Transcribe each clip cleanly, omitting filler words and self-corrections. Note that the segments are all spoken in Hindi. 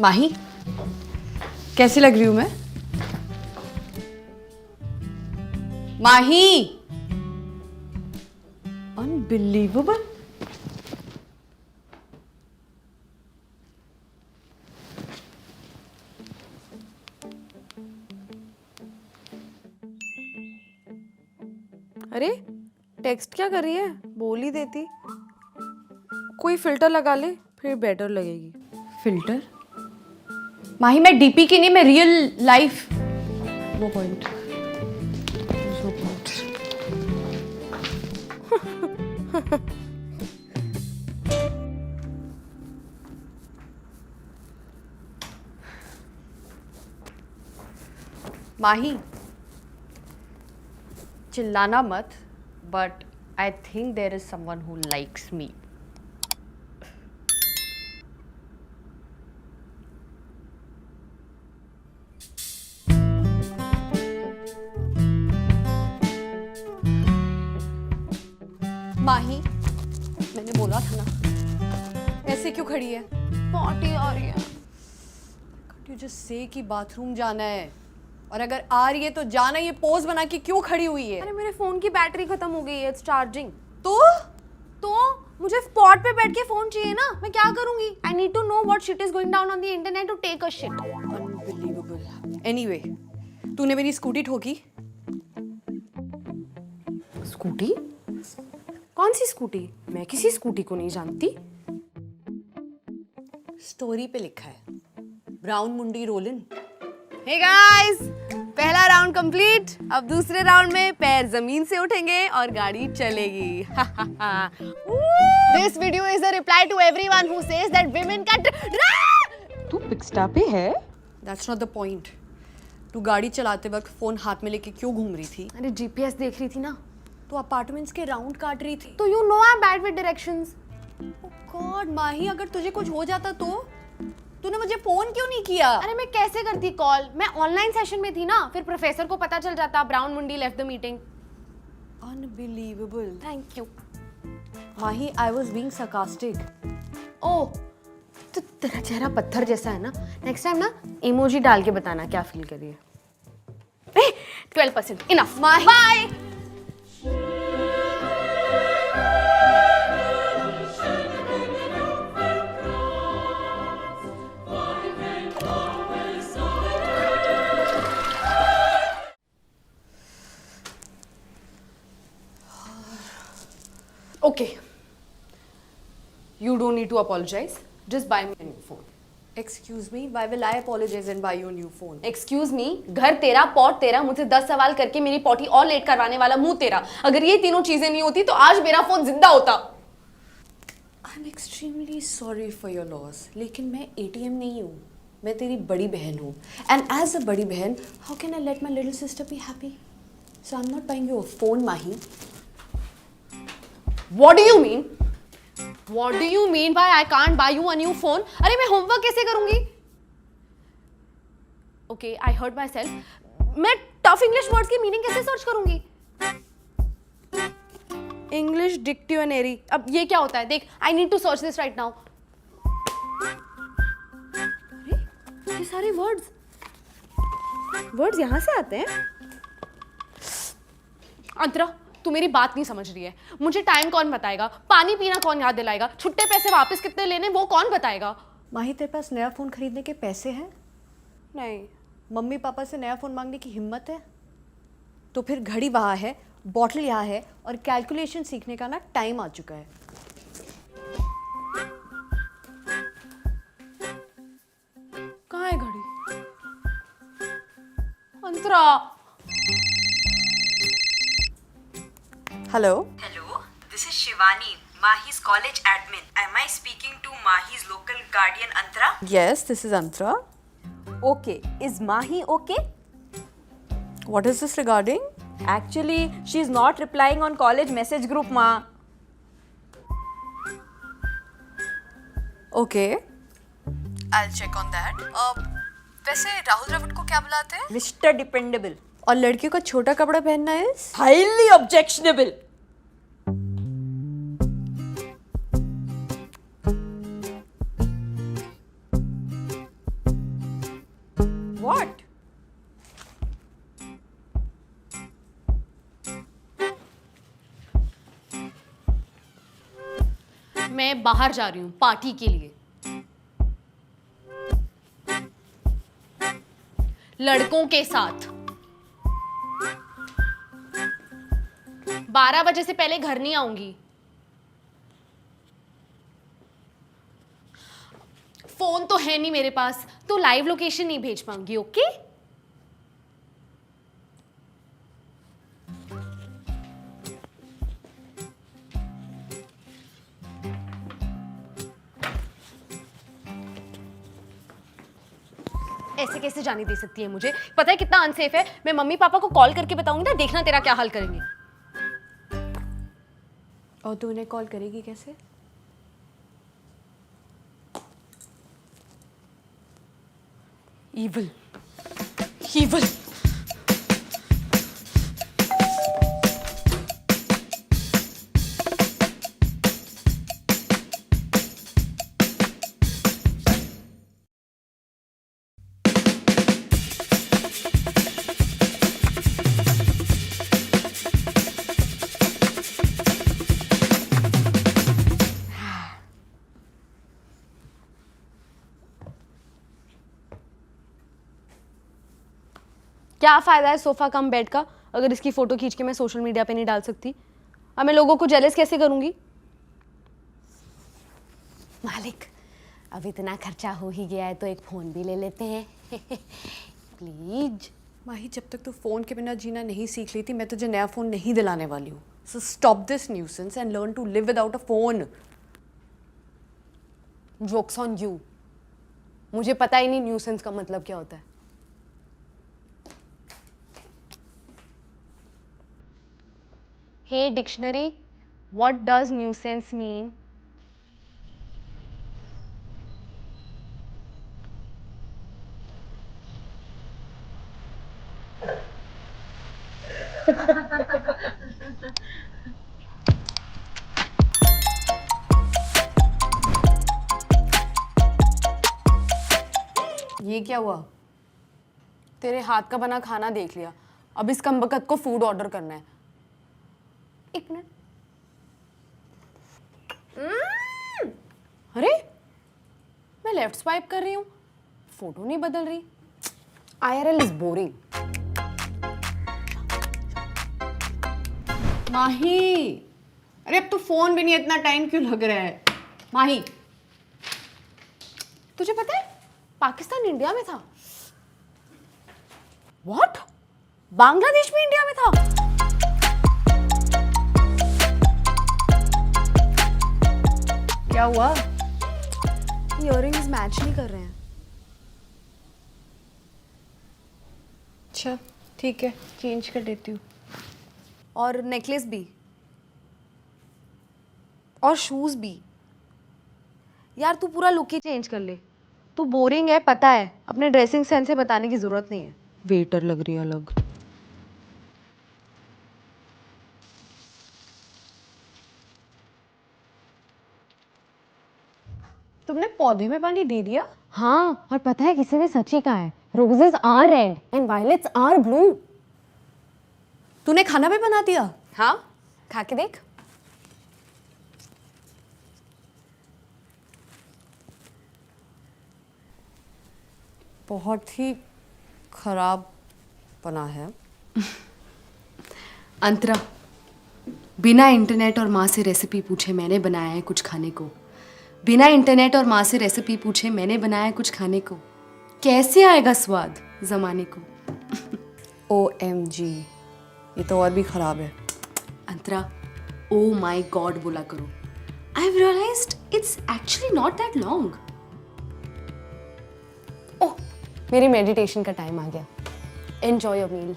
माही, कैसी लग रही हूं मैं? माही, अनबिलीवेबल। अरे टेक्स्ट क्या कर रही है? बोल ही देती। कोई फिल्टर लगा ले, फिर बेटर लगेगी। फिल्टर? माही, मैं डीपी की नहीं, मैं रियल लाइफ। वो पॉइंट। माही, चिल्लाना मत, but I think there is someone who likes me. Mahi, मैंने बोला था ना, ऐसे क्यों खड़ी है? पॉटी आ रही है। यू जस्ट से कि बाथरूम जाना है, और अगर आ रही है तो जाना। ये पोज बना के क्यों खड़ी हुई है? अरे मेरे फोन की बैटरी खत्म हो गई है, इट्स चार्जिंग। तो मुझे स्पॉट पे बैठ के फोन चाहिए ना, मैं क्या करूंगी? I need to know what shit is going down on the internet to take a shit. Unbelievable. Anyway, तूने मेरी स्कूटी ठोकी। स्कूटी? कौन सी स्कूटी? मैं किसी स्कूटी को नहीं जानती। स्टोरी पे लिखा है, ब्राउन मुंडी रोलिन। हे गाइस, पहला राउंड कंप्लीट। अब दूसरे राउंड में पैर जमीन से उठेंगे और गाड़ी चलेगी। This video is a reply to everyone who says that women का तू पिक्स्टा पे है। That's not the point. तू गाड़ी चलाते वक्त फोन हाथ में लेके क्यों घूम रही थी? अरे जीपीएस देख रही थी ना। तो अपार्टमेंट्स के राउंड काट रही थी। तो you know I am bad with directions. Oh god Mahi, अगर तुझे कुछ हो जाता तो? तूने मुझे फोन क्यों नहीं किया? अरे मैं कैसे करती कॉल? मैं ऑनलाइन सेशन में थी ना, फिर प्रोफेसर को पता चल जाता ब्राउन मुंडी left the meeting. Unbelievable. Thank you. Mahi, I was being sarcastic. ओह, तो तेरा चेहरा पत्थर जैसा है ना। नेक्स्ट टाइम ना इमोजी डाल के बताना क्या फील कर रही है। 12% enough. Mahi, bye. Okay. You don't need to apologize. Just buy me a new phone. excuse me, why will I apologize and buy you a new phone? Excuse me, घर तेरा, पॉट तेरा, मुझसे 10 सवाल करके मेरी पॉटी और लेट करवाने वाला मुंह तेरा। अगर ये तीनों चीजें नहीं होती तो आज मेरा फोन जिंदा होता। I'm extremely sorry for your loss. लेकिन मैं ATM नहीं हूँ, मैं तेरी बड़ी बहन हूँ। And as a बड़ी बहन, how can I let my little sister be happy? So I'm not buying you a phone, Mahi. What do you mean? What do you mean by I can't buy you a new phone? अरे मैं होमवर्क कैसे करूंगी? Okay, I heard myself. मैं टफ इंग्लिश वर्ड्स की मीनिंग कैसे सर्च करूंगी? English dictionary. अब ये क्या होता है? देख, I need to search this right now. अरे ये सारे वर्ड्स यहाँ से आते हैं? अंतरा, तू मेरी बात नहीं समझ रही है। मुझे टाइम कौन बताएगा? पानी पीना कौन याद दिलाएगा? छुट्टे पैसे वापस कितने लेने वो कौन बताएगा? माही, तेरे पास नया फ़ोन खरीदने के पैसे हैं? नहीं। मम्मी पापा से नया फ़ोन मांगने की हिम्मत है? तो फिर घड़ी वहाँ है, बॉटल यहाँ है, और कैलकुलेशन सीखने का ना टाइम आ चुका है। कहाँ है घड़ी? अंतरा। Hello. Hello, this is Shivani, Mahi's college admin. Am I speaking to Mahi's local guardian Antara? Yes, this is Antara. Okay, is Mahi okay? What is this regarding? Actually, she's not replying on college message group, ma. Okay, I'll check on that. वैसे राहुल द्रविड़ को क्या बुलाते हैं? Mr. Dependable. और लड़कियों का छोटा कपड़ा पहनना है? Highly objectionable. मैं बाहर जा रही हूँ पार्टी के लिए, लड़कों के साथ। 12 बजे से पहले घर नहीं आऊंगी। फोन तो है नहीं मेरे पास, तो लाइव लोकेशन नहीं भेज पाऊंगी। ओके? ऐसे कैसे जाने दे सकती है मुझे? पता है कितना अनसेफ है। मैं मम्मी पापा को कॉल करके बताऊंगी ना, देखना तेरा क्या हाल करेंगे। और तू उन्हें कॉल करेगी कैसे? Evil. Evil. क्या फायदा है सोफा कम बेड का अगर इसकी फोटो खींच के मैं सोशल मीडिया पे नहीं डाल सकती? अब मैं लोगों को जेलस कैसे करूंगी? मालिक, अब इतना खर्चा हो ही गया है तो एक फोन भी ले लेते हैं। प्लीज। माही, जब तक तू फोन के बिना जीना नहीं सीख लेती, मैं तुझे नया फोन नहीं दिलाने वाली हूँ। So stop this nuisance and learn to live without a phone. Jokes on you. मुझे पता ही नहीं न्यूसेंस का मतलब क्या होता है। Hey dictionary, what does nuisance mean? ये क्या हुआ? तेरे हाथ का बना खाना देख लिया, अब इस कमबख्त को फूड ऑर्डर करना है। एक मिनट। अरे, मैं लेफ्ट स्वाइप कर रही हूँ, फोटो नहीं बदल रही। IRL is boring. माही, अरे अब तो फोन भी नहीं, इतना टाइम क्यों लग रहा है? माही, तुझे पता है पाकिस्तान इंडिया में था। व्हाट? बांग्लादेश में इंडिया में था? क्या हुआ? इयररिंग्स मैच नहीं कर रहे हैं। अच्छा ठीक है, चेंज कर देती हूँ। और नेकलेस भी, और शूज भी। यार तू पूरा लुक ही चेंज कर ले। तू बोरिंग है पता है, अपने ड्रेसिंग सेंस से बताने की जरूरत नहीं है। वेटर लग रही है अलग। तुमने पौधे में पानी दे दिया? हाँ, और पता है किसी ने सच ही कहा है, roses are red and violets are blue. तूने खाना भी बना दिया? हाँ, खा के देख। बहुत ही खराब बना है। अंतरा, बिना इंटरनेट और माँ से रेसिपी पूछे मैंने बनाया है कुछ खाने को। बिना इंटरनेट और माँ से रेसिपी पूछे मैंने बनाया है कुछ खाने को। कैसे आएगा स्वाद जमाने को? OMG, ये तो और भी खराब है। अंतरा, ओ माई गॉड बोला करो। I have realised it's actually not that long. Oh, मेरी मेडिटेशन का टाइम आ गया। Enjoy your meal.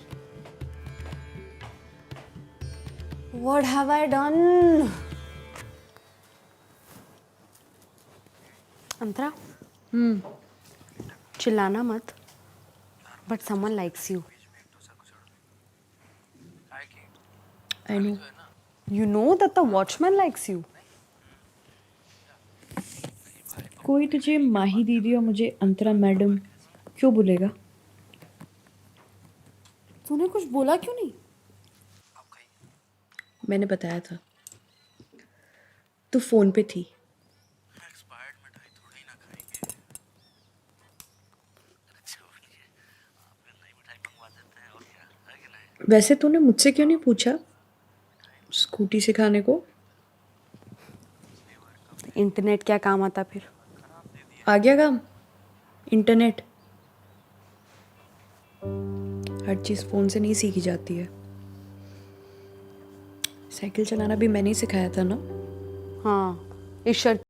What have I done? Antara, चिल्लाना मत, but someone likes you. I know. You know that the watchman likes you. कोई तुझे माही दीदी और मुझे अंतरा मैडम क्यों बोलेगा? तूने कुछ बोला क्यों नहीं? मैंने बताया था, तू फोन पे थी वैसे तूने मुझसे क्यों नहीं पूछा स्कूटी सिखाने को? इंटरनेट क्या काम आता फिर? आ गया काम? इंटरनेट हर चीज़ फ़ोन से नहीं सीखी जाती है। साइकिल चलाना भी मैंने ही सिखाया था ना। हाँ, इस शर्त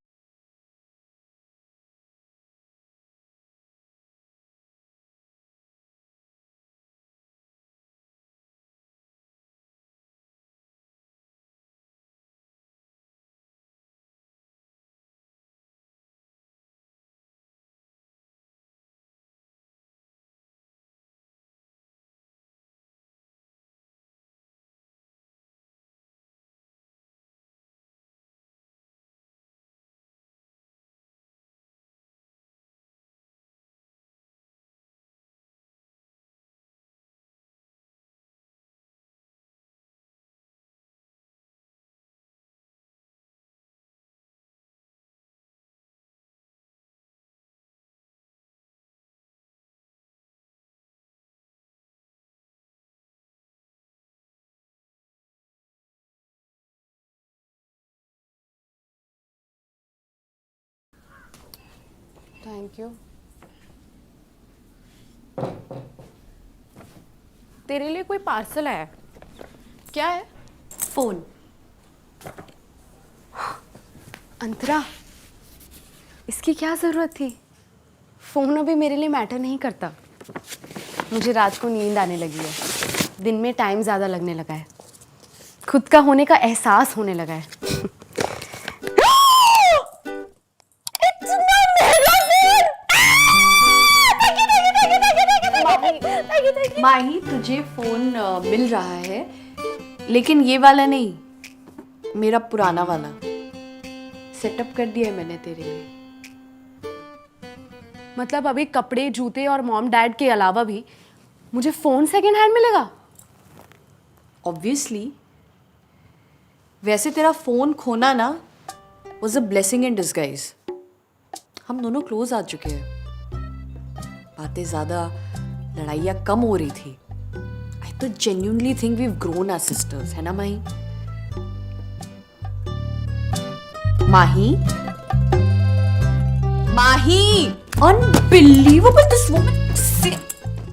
थैंक यू। तेरे लिए कोई पार्सल आया। क्या है? फोन। अंतरा, इसकी क्या जरूरत थी? फोन अभी मेरे लिए मैटर नहीं करता। मुझे रात को नींद आने लगी है, दिन में टाइम ज़्यादा लगने लगा है, खुद का होने का एहसास होने लगा है। माही, तुझे फोन मिल रहा है, लेकिन ये वाला नहीं, मेरा पुराना वाला सेटअप कर दिया है मैंने तेरे लिए। मतलब अभी कपड़े, जूते और मॉम डैड के अलावा भी मुझे फोन सेकंड हैंड मिलेगा? ऑब्वियसली। वैसे तेरा फोन खोना ना was a blessing in disguise. हम दोनों क्लोज आ चुके हैं, बातें ज्यादा, लड़ाइयाँ कम हो रही थी। आई तो genuinely think we have grown as sisters, है ना माही? माही, माही, अनबिलीवेबल।